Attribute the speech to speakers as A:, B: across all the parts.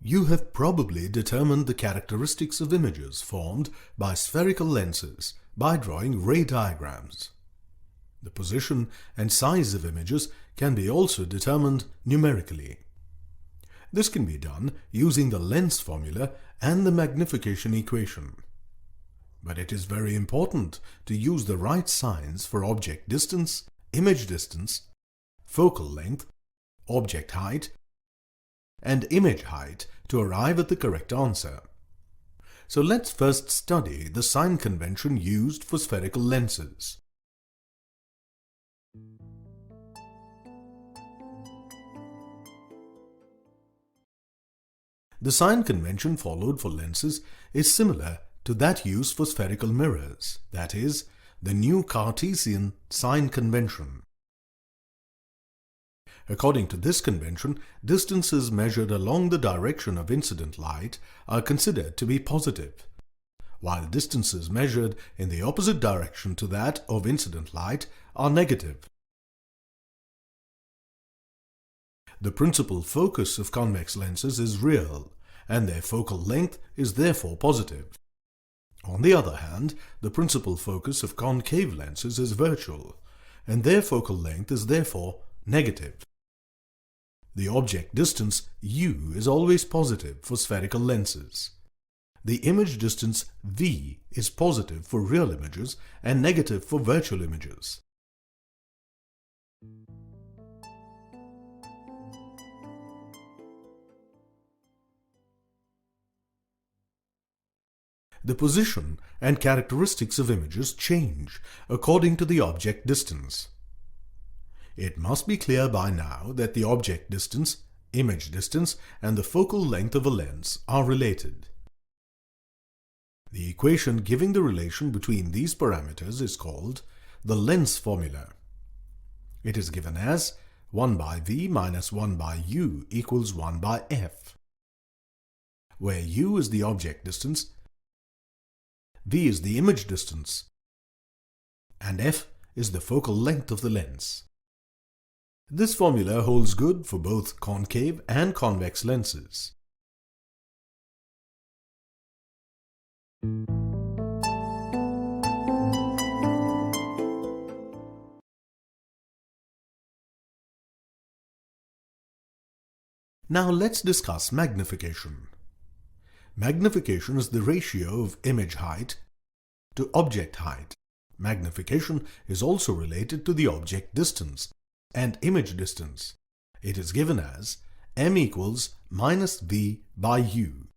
A: You have probably determined the characteristics of images formed by spherical lenses by drawing ray diagrams. The position and size of images can be also determined numerically. This can be done using the lens formula and the magnification equation. But it is very important to use the right signs for object distance, image distance, focal length, object height, and image height to arrive at the correct answer. So let's first study the sign convention used for spherical lenses. The sign convention followed for lenses is similar to that used for spherical mirrors, that is, the new Cartesian sign convention. According to this convention, distances measured along the direction of incident light are considered to be positive, while distances measured in the opposite direction to that of incident light are negative. The principal focus of convex lenses is real, and their focal length is therefore positive. On the other hand, the principal focus of concave lenses is virtual, and their focal length is therefore negative. The object distance u is always positive for spherical lenses. The image distance v is positive for real images and negative for virtual images. The position and characteristics of images change according to the object distance. It must be clear by now that the object distance, image distance, and the focal length of a lens are related. The equation giving the relation between these parameters is called the lens formula. It is given as 1 by v minus 1 by u equals 1 by f, where u is the object distance, v is the image distance, and f is the focal length of the lens. This formula holds good for both concave and convex lenses. Now let's discuss magnification. Magnification is the ratio of image height to object height. Magnification is also related to the object distance and image distance. It is given as m equals minus v by u.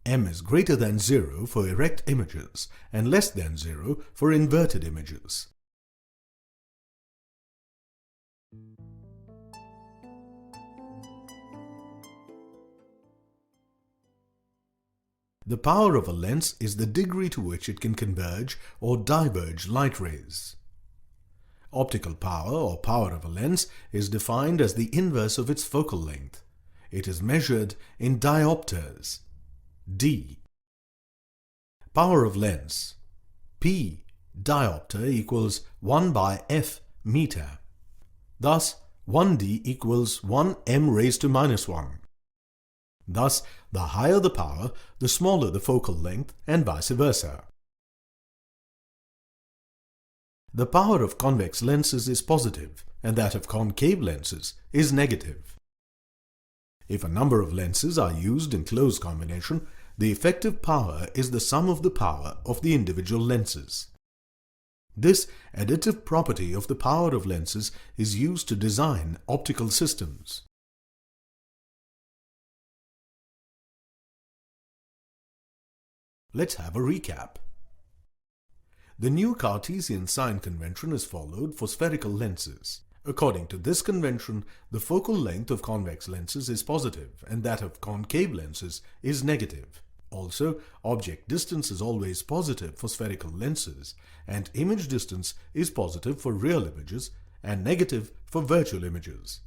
A: M is greater than 0 for erect images and less than 0 for inverted images. The power of a lens is the degree to which it can converge or diverge light rays. Optical power or power of a lens is defined as the inverse of its focal length. It is measured in diopters, d. Power of lens, p diopter equals 1 by f meter. Thus, 1d equals 1 m raised to minus 1. Thus, the higher the power, the smaller the focal length, and vice versa. The power of convex lenses is positive, and that of concave lenses is negative. If a number of lenses are used in close combination, the effective power is the sum of the power of the individual lenses. This additive property of the power of lenses is used to design optical systems. Let's have a recap. The new Cartesian sign convention is followed for spherical lenses. According to this convention, the focal length of convex lenses is positive and that of concave lenses is negative. Also, object distance is always positive for spherical lenses, and image distance is positive for real images and negative for virtual images.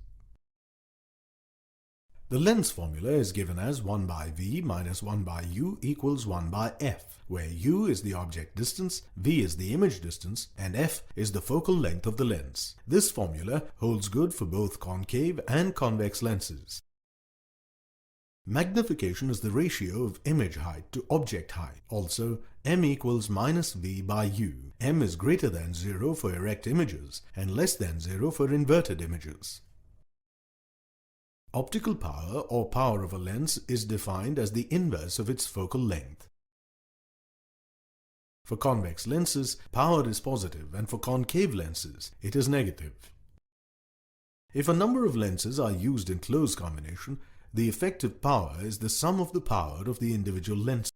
A: The lens formula is given as 1 by v minus 1 by u equals 1 by f, where u is the object distance, v is the image distance, and f is the focal length of the lens. This formula holds good for both concave and convex lenses. Magnification is the ratio of image height to object height. Also, m equals minus v by u. M is greater than 0 for erect images and less than 0 for inverted images. Optical power or power of a lens is defined as the inverse of its focal length. For convex lenses, power is positive, and for concave lenses, it is negative. If a number of lenses are used in close combination, the effective power is the sum of the power of the individual lenses.